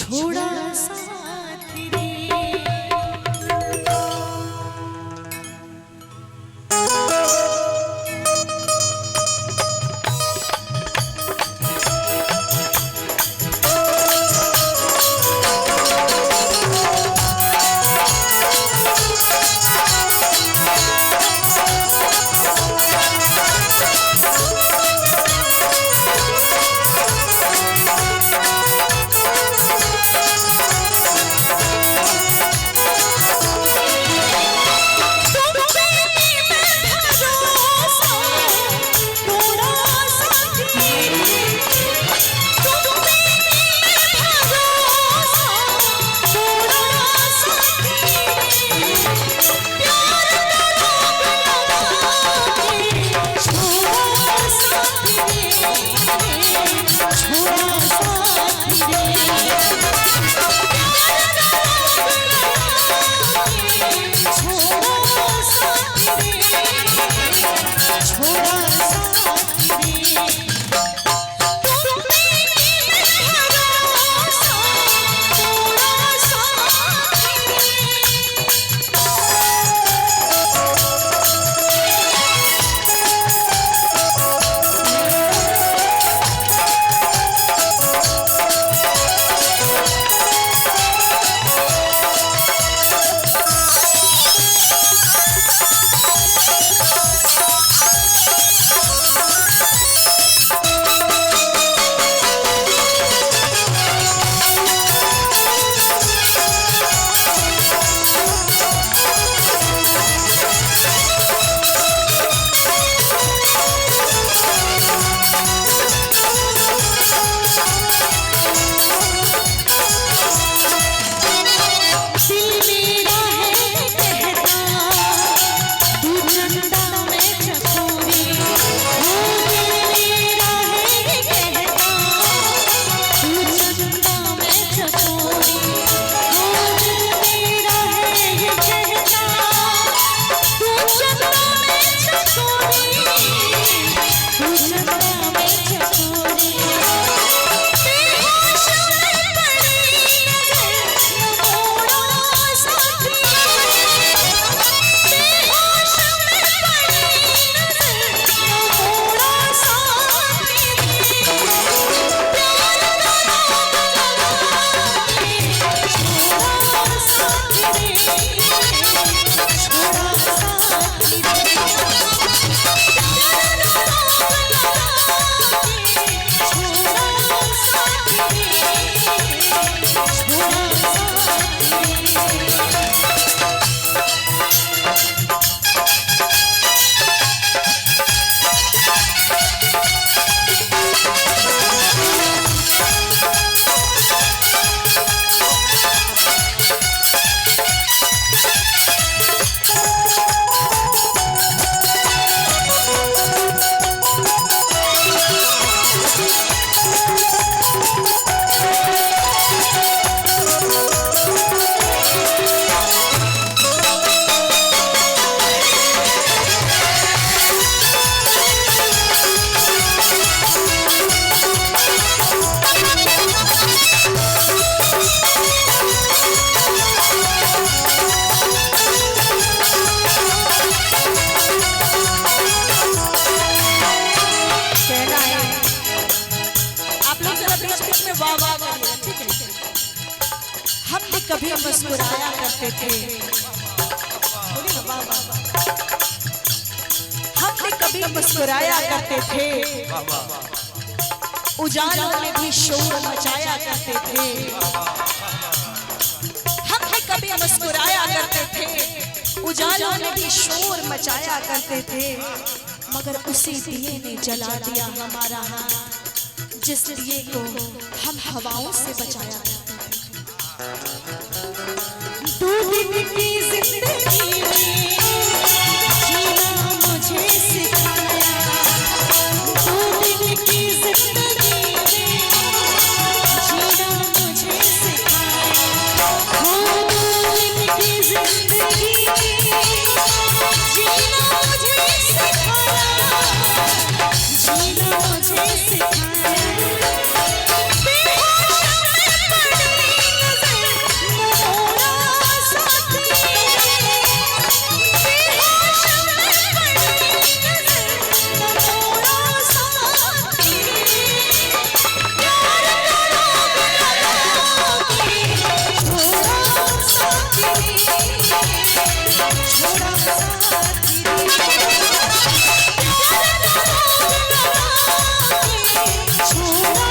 छोड़ा साथ रे। हमने कभी मुस्कुराया करते थे, हमने कभी मुस्कुराया करते थे, उजालों में भी शोर मचाया करते थे। हमने कभी मुस्कुराया करते थे, उजालों में भी शोर मचाया करते थे, मगर उसी दिए ने जला दिया हमारा हाथ, जिस दिए को हम हवाओं से बचाया करते थे। 2 दिन की जिंदगी में जीना मुझे सिखाया, 2 दिन की जिंदगी में जीना मुझे सिखाया, 2 दिन की जिंदगी में जीना मुझे सिखाया, जीना मुझे सिखाया। बेहोश में पड़ी छोड़ा